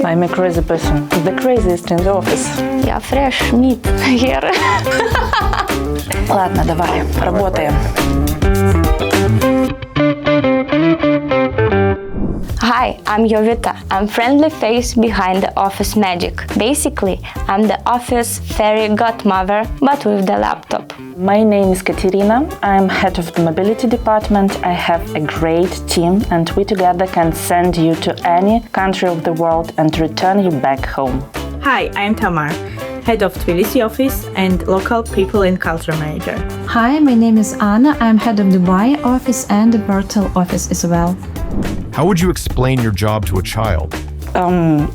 I'm a crazy person. The craziest in the office. Я fresh meat here. Ладно, давай, работаем. Hi, I'm Jovita. I'm friendly face behind the office magic. Basically, I'm the office fairy godmother, but with the laptop. My name is Katerina. I'm head of the mobility department. I have a great team, and we together can send you to any country of the world and return you back home. Hi, I'm Tamar, head of Tbilisi office and local people and culture manager. Hi, my name is Anna. I'm head of Dubai office and the Bertel office as well. How would you explain your job to a child?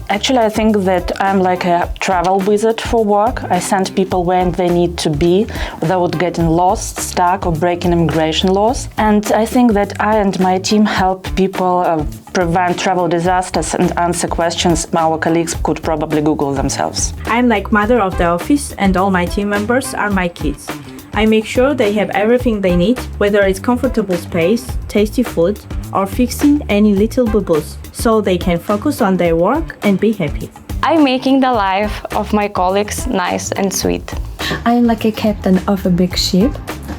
Actually, I think that I'm like a travel wizard for work. I send people where they need to be without getting lost, stuck, or breaking immigration laws. And I think that I and my team help people prevent travel disasters and answer questions our colleagues could probably Google themselves. I'm like mother of the office and all my team members are my kids. I make sure they have everything they need, whether it's comfortable space, tasty food, or fixing any little bubbles, so they can focus on their work and be happy. I'm making the life of my colleagues nice and sweet. I'm like a captain of a big ship.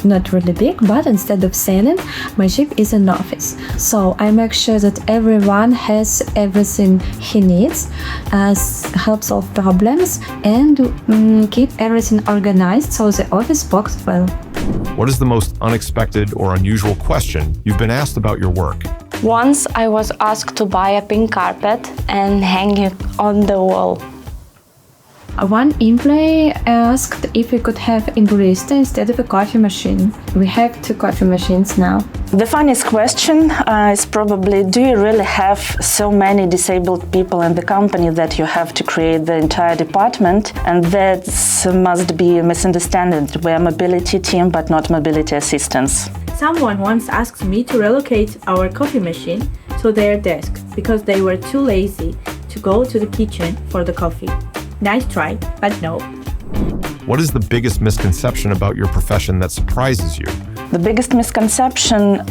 Not really big, but instead of sailing, my ship is an office. So I make sure that everyone has everything he needs, help solve problems, and keep everything organized so the office works well. What is the most unexpected or unusual question you've been asked about your work? Once I was asked to buy a pink carpet and hang it on the wall. One employee asked if we could have a barista instead of a coffee machine. We have 2 coffee machines now. The funniest question is probably, do you really have so many disabled people in the company that you have to create the entire department? And that must be a misunderstanding. We're a mobility team, but not mobility assistants. Someone once asked me to relocate our coffee machine to their desk because they were too lazy to go to the kitchen for the coffee. Nice try, but no. What is the biggest misconception about your profession that surprises you? The biggest misconception,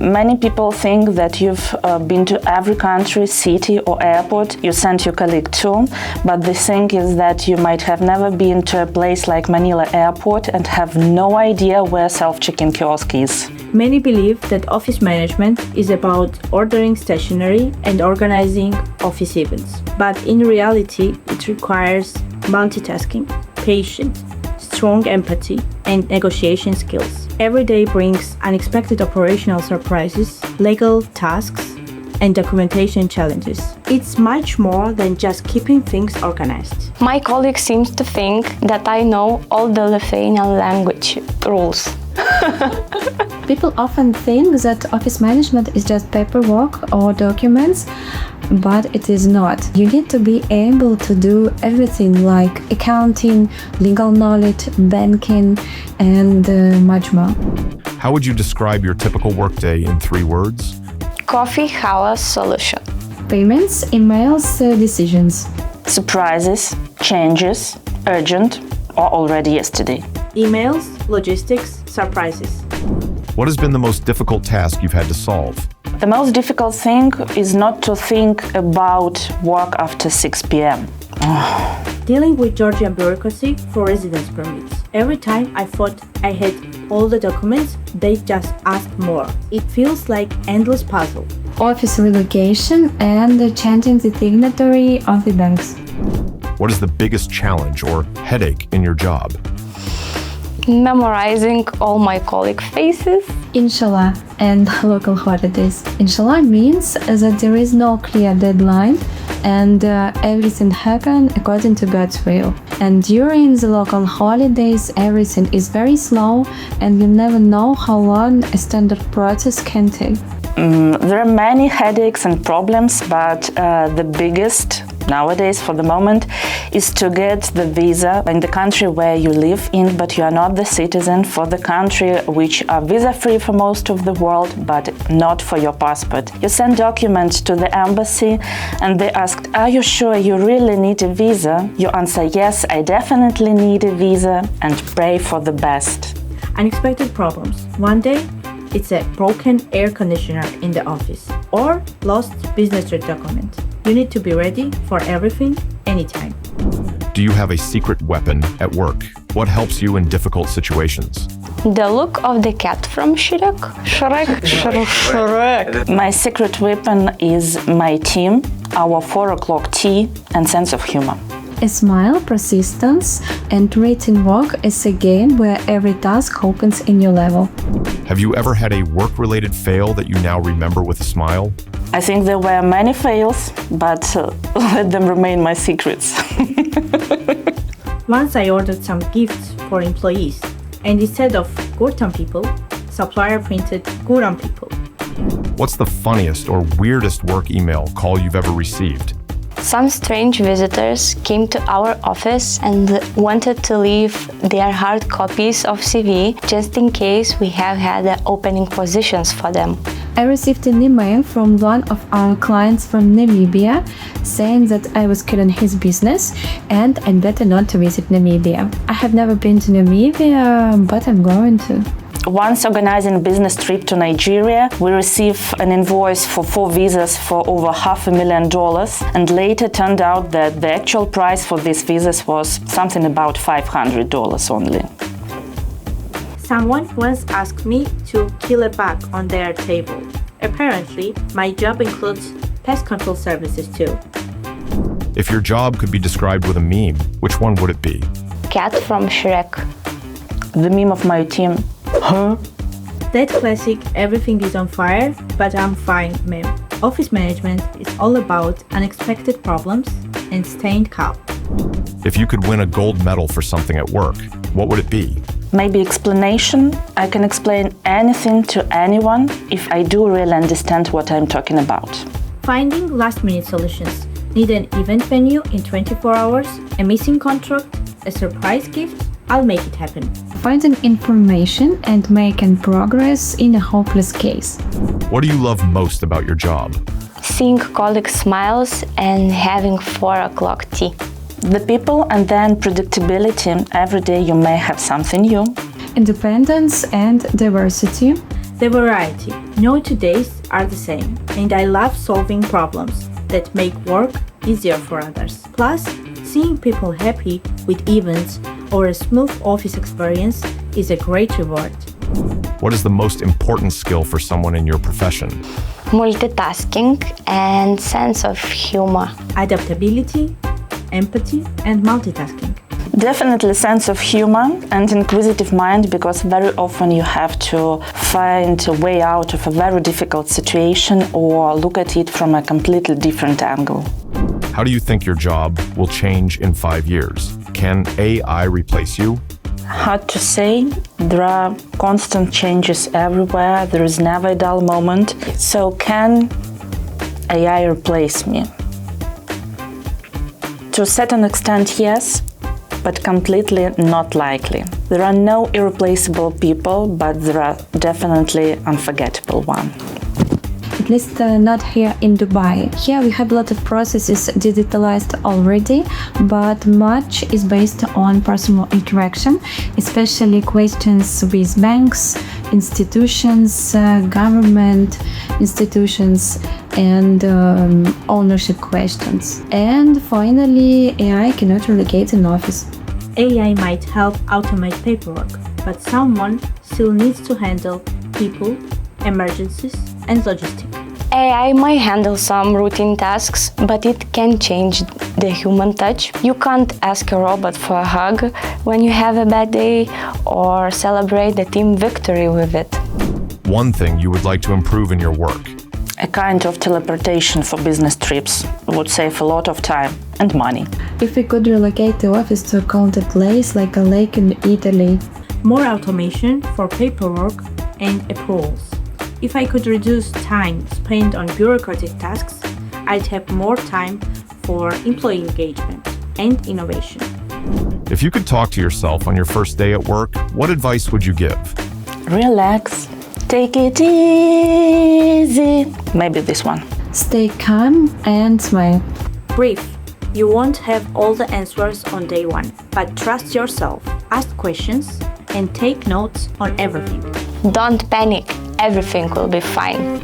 many people think that you've been to every country, city or airport you sent your colleague to, but the thing is that you might have never been to a place like Manila Airport and have no idea where self-check-in kiosk is. Many believe that office management is about ordering stationery and organizing office events, but in reality it requires multitasking, patience, strong empathy, and negotiation skills. Every day brings unexpected operational surprises, legal tasks, and documentation challenges. It's much more than just keeping things organized. My colleague seems to think that I know all the Lithuanian language rules. People often think that office management is just paperwork or documents, but it is not. You need to be able to do everything like accounting, legal knowledge, banking, and much more. How would you describe your typical workday in 3 words? Coffee house solution. Payments, emails, decisions. Surprises, changes, urgent, or already yesterday. Emails, logistics, surprises. What has been the most difficult task you've had to solve? The most difficult thing is not to think about work after 6 p.m. Dealing with Georgian bureaucracy for residence permits. Every time I thought I had all the documents, they just asked more. It feels like endless puzzle. Office relocation and changing the signatory of the banks. What is the biggest challenge or headache in your job? Memorizing all my colleague faces. Inshallah and local holidays. Inshallah means that there is no clear deadline and everything happens according to God's will. And during the local holidays, everything is very slow and you never know how long a standard process can take. There are many headaches and problems, but the biggest nowadays for the moment is to get the visa in the country where you live in, but you are not the citizen for the country which are visa-free for most of the world, but not for your passport. You send documents to the embassy and they asked, are you sure you really need a visa? You answer, yes, I definitely need a visa, and pray for the best. Unexpected problems. One day, it's a broken air conditioner in the office or lost business trip document. You need to be ready for everything, anytime. Do you have a secret weapon at work? What helps you in difficult situations? The look of the cat from Shrek. Shrek. My secret weapon is my team, our 4 o'clock tea, and sense of humor. A smile, persistence, and written work is a game where every task opens a new level. Have you ever had a work-related fail that you now remember with a smile? I think there were many fails, but let them remain my secrets. Once I ordered some gifts for employees, and instead of Gurtam people, supplier printed Gurtam people. What's the funniest or weirdest work email call you've ever received? Some strange visitors came to our office and wanted to leave their hard copies of CV just in case we have had opening positions for them. I received an email from one of our clients from Namibia saying that I was killing his business and I'd better not to visit Namibia. I have never been to Namibia, but I'm going to. Once organizing a business trip to Nigeria, we received an invoice for 4 visas for over $500,000, and later turned out that the actual price for these visas was something about $500 only. Someone once asked me to kill a bug on their table. Apparently, my job includes pest control services too. If your job could be described with a meme, which one would it be? Cat from Shrek. The meme of my team. Huh? That classic everything is on fire, but I'm fine meme. Office management is all about unexpected problems and staying calm. If you could win a gold medal for something at work, what would it be? Maybe explanation. I can explain anything to anyone if I do really understand what I'm talking about. Finding last-minute solutions. Need an event venue in 24 hours, a missing contract, a surprise gift? I'll make it happen. Finding information and making progress in a hopeless case. What do you love most about your job? Seeing colleagues' smiles and having 4 o'clock tea. The people and then predictability. Every day you may have something new. Independence and diversity. The variety. No 2 days are the same, and I love solving problems that make work easier for others. Plus, seeing people happy with events or a smooth office experience is a great reward. What is the most important skill for someone in your profession? Multitasking and sense of humor. Adaptability, empathy, and multitasking. Definitely sense of humor and inquisitive mind, because very often you have to find a way out of a very difficult situation or look at it from a completely different angle. How do you think your job will change in 5 years? Can AI replace you? Hard to say. There are constant changes everywhere. There is never a dull moment. So can AI replace me? To a certain extent, yes, but completely not likely. There are no irreplaceable people, but there are definitely unforgettable ones. At least not here in Dubai. Here we have a lot of processes digitalized already, but much is based on personal interaction, especially questions with banks, institutions, government institutions, and ownership questions. And finally, AI cannot replicate an office. AI might help automate paperwork, but someone still needs to handle people, emergencies, and logistics. AI might handle some routine tasks, but it can change the human touch. You can't ask a robot for a hug when you have a bad day or celebrate the team victory with it. One thing you would like to improve in your work? A kind of teleportation for business trips would save a lot of time and money. If we could relocate the office to a county place like a lake in Italy. More automation for paperwork and approvals. If I could reduce time spent on bureaucratic tasks, I'd have more time for employee engagement and innovation. If you could talk to yourself on your first day at work, what advice would you give? Relax. Take it easy. Maybe this one. Stay calm and smile. Brief. You won't have all the answers on day one, but trust yourself, ask questions, and take notes on everything. Don't panic, everything will be fine.